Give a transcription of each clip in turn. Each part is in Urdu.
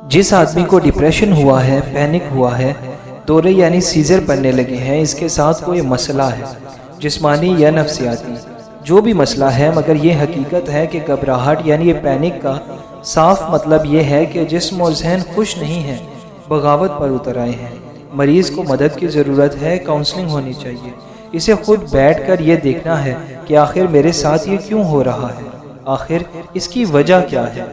جس آدمی کو ڈپریشن ہوا ہے، پینک ہوا ہے، دورے یعنی سیزر پڑنے لگے ہیں، اس کے ساتھ کوئی مسئلہ ہے، جسمانی یا نفسیاتی، جو بھی مسئلہ ہے، مگر یہ حقیقت ہے کہ گھبراہٹ یعنی یہ پینک کا صاف مطلب یہ ہے کہ جسم اور ذہن خوش نہیں ہیں، بغاوت پر اتر آئے ہیں۔ مریض کو مدد کی ضرورت ہے، کاؤنسلنگ ہونی چاہیے، اسے خود بیٹھ کر یہ دیکھنا ہے کہ آخر میرے ساتھ یہ کیوں ہو رہا ہے، آخر اس کی وجہ کیا ہے۔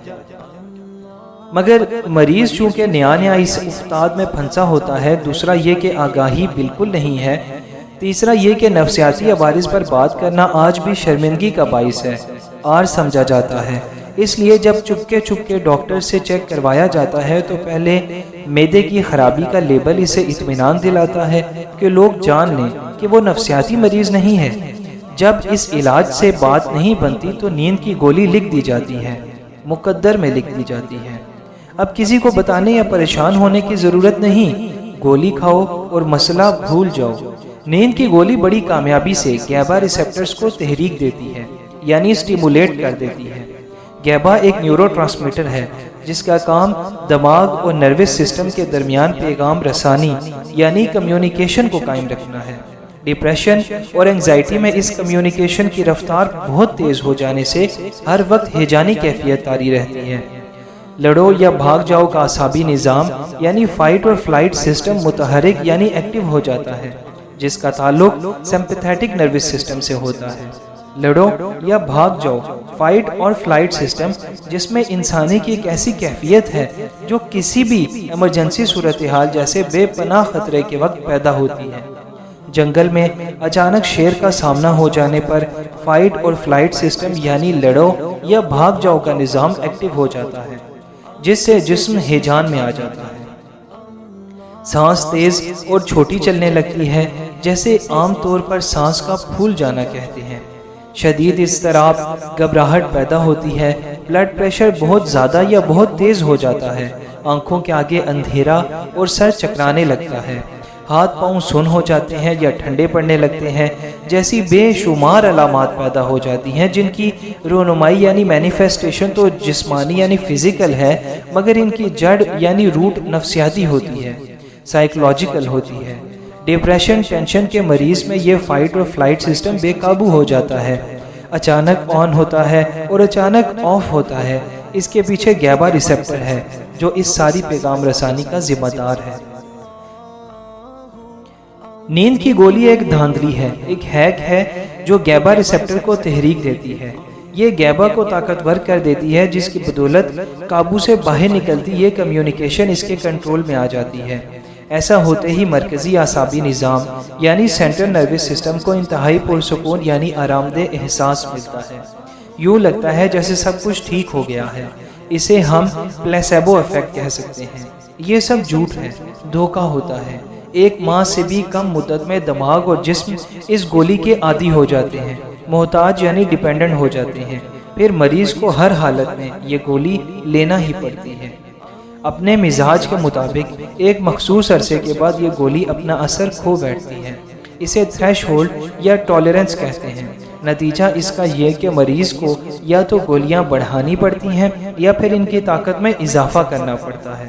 مگر مریض چونکہ نیا اس افتاد میں پھنسا ہوتا ہے، دوسرا یہ کہ آگاہی بالکل نہیں ہے، تیسرا یہ کہ نفسیاتی عوارض پر بات کرنا آج بھی شرمندگی کا باعث ہے، عار سمجھا جاتا ہے۔ اس لیے جب چپکے ڈاکٹر سے چیک کروایا جاتا ہے تو پہلے معدے کی خرابی کا لیبل اسے اطمینان دلاتا ہے کہ لوگ جان لیں کہ وہ نفسیاتی مریض نہیں ہے۔ جب اس علاج سے بات نہیں بنتی تو نیند کی گولی لکھ دی جاتی ہے، مقدر میں لکھ دی جاتی ہے۔ اب کسی کو بتانے یا پریشان ہونے کی ضرورت نہیں، گولی کھاؤ اور مسئلہ بھول جاؤ۔ نیند کی گولی بڑی کامیابی سے گیبا ریسپٹرز کو تحریک دیتی ہے، یعنی سٹیمولیٹ کر دیتی ہے۔ گیبا ایک نیورو ٹرانسمیٹر ہے جس کا کام دماغ اور نروس سسٹم کے درمیان پیغام رسانی یعنی کمیونیکیشن کو قائم رکھنا ہے۔ ڈپریشن اور انگزائٹی میں اس کمیونیکیشن کی رفتار بہت تیز ہو جانے سے ہر وقت ہیجانی کیفیت طاری رہتی ہے۔ لڑو یا بھاگ جاؤ کا اعصابی نظام یعنی فائٹ اور فلائٹ سسٹم متحرک یعنی ایکٹیو ہو جاتا ہے، جس کا تعلق سمپیتھیٹک نروس سسٹم سے ہوتا ہے۔ لڑو یا بھاگ جاؤ فائٹ اور فلائٹ سسٹم جس میں انسانی کی ایک ایسی کیفیت ہے جو کسی بھی ایمرجنسی صورتحال جیسے بے پناہ خطرے کے وقت پیدا ہوتی ہے۔ جنگل میں اچانک شیر کا سامنا ہو جانے پر فائٹ اور فلائٹ سسٹم یعنی لڑو یا بھاگ جاؤ کا نظام ایکٹیو ہو جاتا ہے، جس سے جسم ہیجان میں آ جاتا ہے۔ سانس تیز اور چھوٹی چلنے لگتی ہے، جیسے عام طور پر سانس کا پھول جانا کہتے ہیں۔ شدید اضطراب، گھبراہٹ پیدا ہوتی ہے، بلڈ پریشر بہت زیادہ یا بہت تیز ہو جاتا ہے، آنکھوں کے آگے اندھیرا اور سر چکرانے لگتا ہے، ہاتھ پاؤں سن ہو جاتے ہیں یا ٹھنڈے پڑنے لگتے ہیں، جیسی بے شمار علامات پیدا ہو جاتی ہیں جن کی رونمائی یعنی مینیفیسٹیشن تو جسمانی یعنی فزیکل ہے، مگر ان کی جڑ یعنی روٹ نفسیاتی ہوتی ہے، سائیکولوجیکل ہوتی ہے۔ ڈپریشن ٹینشن کے مریض میں یہ فائٹ اور فلائٹ سسٹم بے قابو ہو جاتا ہے، اچانک آن ہوتا ہے اور اچانک آف ہوتا ہے۔ اس کے پیچھے گیبا ریسپٹر ہے جو اس ساری پیغام رسانی کا ذمہ دار ہے۔ نیند کی گولی ایک دھاندلی ہے، ایک ہیک ہے جو گیبا ریسپٹر کو تحریک دیتی ہے۔ یہ گیبا کو طاقتور کر دیتی ہے جس کی بدولت قابو سے باہر نکلتی یہ کمیونیکیشن اس کے کنٹرول میں آ جاتی ہے۔ ایسا ہوتے ہی مرکزی اعصابی نظام یعنی سینٹرل نروس سسٹم کو انتہائی پرسکون یعنی آرام دہ احساس ملتا ہے، یوں لگتا ہے جیسے سب کچھ ٹھیک ہو گیا ہے۔ اسے ہم پلیسیبو ایفیکٹ کہہ سکتے ہیں۔ یہ سب جھوٹ ہے، دھوکہ ہوتا ہے۔ ایک ماہ سے بھی کم مدت میں دماغ اور جسم اس گولی کے عادی ہو جاتے ہیں، محتاج یعنی ڈیپینڈنٹ ہو جاتے ہیں، پھر مریض کو ہر حالت میں یہ گولی لینا ہی پڑتی ہے۔ اپنے مزاج کے مطابق ایک مخصوص عرصے کے بعد یہ گولی اپنا اثر کھو بیٹھتی ہے، اسے تھریش ہولڈ یا ٹالرنس کہتے ہیں۔ نتیجہ اس کا یہ کہ مریض کو یا تو گولیاں بڑھانی پڑتی ہیں یا پھر ان کی طاقت میں اضافہ کرنا پڑتا ہے۔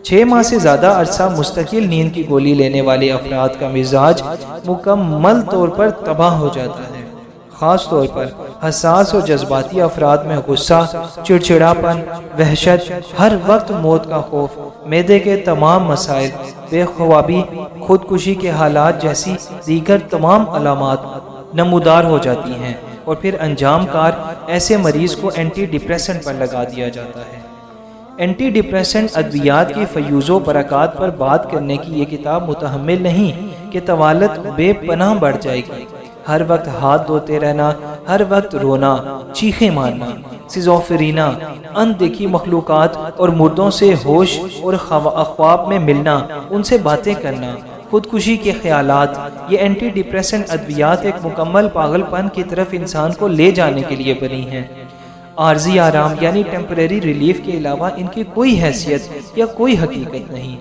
6 ماہ سے زیادہ عرصہ مستقل نیند کی گولی لینے والے افراد کا مزاج مکمل طور پر تباہ ہو جاتا ہے۔ خاص طور پر حساس اور جذباتی افراد میں غصہ، چڑچڑاپن، وحشت، ہر وقت موت کا خوف، معدے کے تمام مسائل، بے خوابی، خودکشی کے حالات جیسی دیگر تمام علامات نمودار ہو جاتی ہیں، اور پھر انجام کار ایسے مریض کو اینٹی ڈپریسنٹ پر لگا دیا جاتا ہے۔ اینٹی ڈپریسنٹ ادویات کی فیوز و برکات پر بات کرنے کی یہ کتاب متحمل نہیں کہ طوالت بے پناہ بڑھ جائے گی۔ ہر وقت ہاتھ دھوتے رہنا، ہر وقت رونا، چیخیں مارنا، سیزوفرینا، اندیکھی مخلوقات اور مردوں سے ہوش اور خواب میں ملنا، ان سے باتیں کرنا، خودکشی کے خیالات، یہ اینٹی ڈپریسنٹ ادویات ایک مکمل پاگل پن کی طرف انسان کو لے جانے کے لیے بنی ہیں۔ عارضی آرام یعنی ٹیمپریری ریلیف کے علاوہ ان کی کوئی حیثیت یا کوئی حقیقت نہیں۔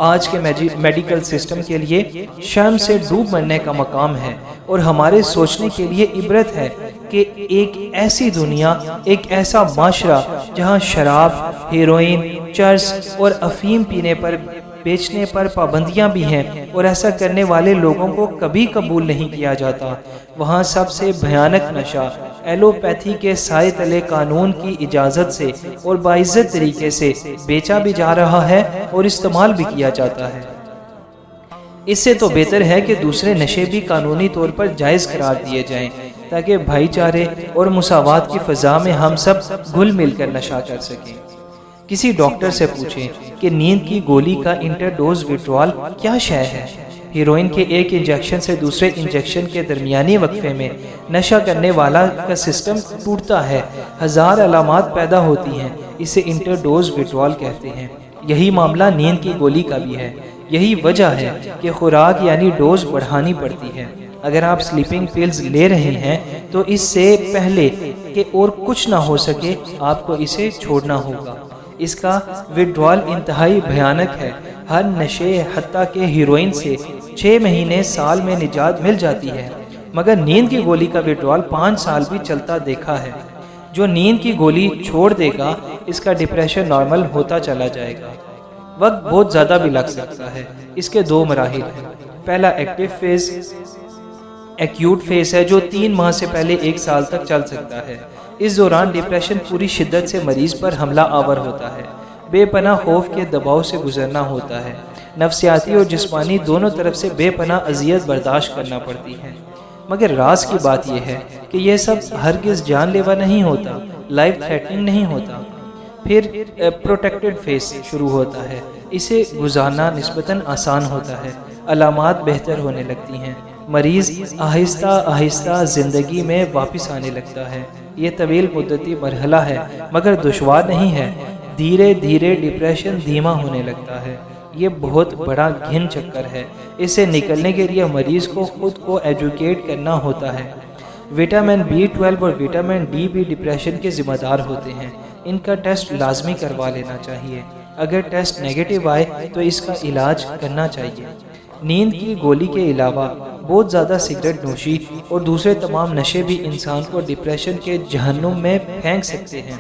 آج کے میڈیکل سسٹم کے لیے شرم سے ڈوب مرنے کا مقام ہے، اور ہمارے سوچنے کے لیے عبرت ہے کہ ایک ایسی دنیا، ایک ایسا معاشرہ جہاں شراب، ہیروئن، چرس اور افیم پینے پر، بیچنے پر پابندیاں بھی ہیں، اور ایسا کرنے والے لوگوں کو کبھی قبول نہیں کیا جاتا، وہاں سب سے بھیانک نشہ ایلوپیتھی کے سائے تلے قانون کی اجازت سے اور باعزت طریقے سے بیچا بھی جا رہا ہے اور استعمال بھی کیا جاتا ہے۔ اس سے تو بہتر ہے کہ دوسرے نشے بھی قانونی طور پر جائز قرار دیے جائیں، تاکہ بھائی چارے اور مساوات کی فضا میں ہم سب گھل مل کر نشہ کر سکیں۔ کسی ڈاکٹر سے پوچھیں کہ نیند کی گولی کا انٹر ڈوز وڈرال کیا شے ہے۔ ہیروئن کے ایک انجیکشن سے دوسرے انجیکشن کے درمیانی وقفے میں نشہ کرنے والا کا سسٹم ٹوٹتا ہے، ہزار علامات پیدا ہوتی ہیں، اسے انٹر ڈوز وڈرال کہتے ہیں۔ یہی معاملہ نیند کی گولی کا بھی ہے۔ یہی وجہ ہے کہ خوراک یعنی ڈوز بڑھانی پڑتی ہے۔ اگر آپ سلیپنگ پلز لے رہے ہیں تو اس سے پہلے کہ اور کچھ نہ ہو سکے آپ کو اسے چھوڑنا ہوگا۔ اس کا وڈرال انتہائی بھیانک ہے۔ ہر نشے حتیٰ کہ ہیروئن سے 6 مہینے سال میں نجات مل جاتی ہے، مگر نیند کی گولی کا وڈرال 5 سال بھی چلتا دیکھا ہے۔ جو نیند کی گولی چھوڑ دے گا اس کا ڈپریشن نارمل ہوتا چلا جائے گا۔ وقت بہت زیادہ بھی لگ سکتا ہے۔ اس کے 2 مراحل ہیں۔ پہلا ایکٹیو فیز، ایکیوٹ فیز ہے جو 3 ماہ سے پہلے 1 سال تک چل سکتا ہے۔ اس دوران ڈپریشن پوری شدت سے مریض پر حملہ آور ہوتا ہے، بے پناہ خوف کے دباؤ سے گزرنا ہوتا ہے، نفسیاتی اور جسمانی دونوں طرف سے بے پناہ اذیت برداشت کرنا پڑتی ہے۔ مگر راز کی بات یہ ہے کہ یہ سب ہرگز جان لیوا نہیں ہوتا، لائف تھریٹننگ نہیں ہوتا۔ پھر پروٹیکٹڈ فیز شروع ہوتا ہے۔ اسے گزارنا نسبتاً آسان ہوتا ہے، علامات بہتر ہونے لگتی ہیں، مریض آہستہ آہستہ زندگی میں واپس آنے لگتا ہے۔ یہ طویل مدتی مرحلہ ہے مگر دشوار نہیں ہے۔ دھیرے دھیرے ڈپریشن دھیما ہونے لگتا ہے۔ یہ بہت بڑا گھن چکر ہے۔ اس سے نکلنے کے لیے مریض کو خود کو ایجوکیٹ کرنا ہوتا ہے۔ وٹامن B12 اور وٹامن D بھی ڈپریشن کے ذمہ دار ہوتے ہیں۔ ان کا ٹیسٹ لازمی کروا لینا چاہیے۔ اگر ٹیسٹ نیگیٹو آئے تو اس کا علاج کرنا چاہیے۔ نیند کی گولی کے علاوہ بہت زیادہ سگریٹ نوشی اور دوسرے تمام نشے بھی انسان کو ڈپریشن کے جہنم میں پھینک سکتے ہیں۔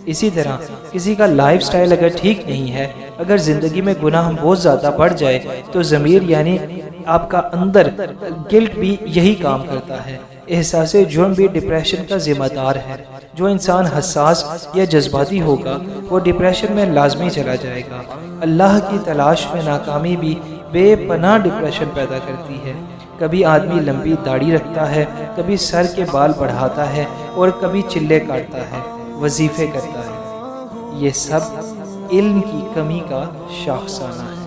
اسی طرح کسی کا لائف سٹائل اگر ٹھیک نہیں ہے، اگر زندگی میں گناہ بہت زیادہ بڑھ جائے تو ضمیر یعنی آپ کا اندر گلٹ بھی یہی کام کرتا ہے۔ احساس جرم بھی ڈپریشن کا ذمہ دار ہے۔ جو انسان حساس یا جذباتی ہوگا وہ ڈپریشن میں لازمی چلا جائے گا۔ اللہ کی تلاش میں ناکامی بھی بے پناہ ڈپریشن پیدا کرتی ہے۔ کبھی آدمی لمبی داڑھی رکھتا ہے، کبھی سر کے بال بڑھاتا ہے اور کبھی چلے کاٹتا ہے، وظیفے کرتا ہے۔ یہ سب علم کی کمی کا شاخسانہ ہے۔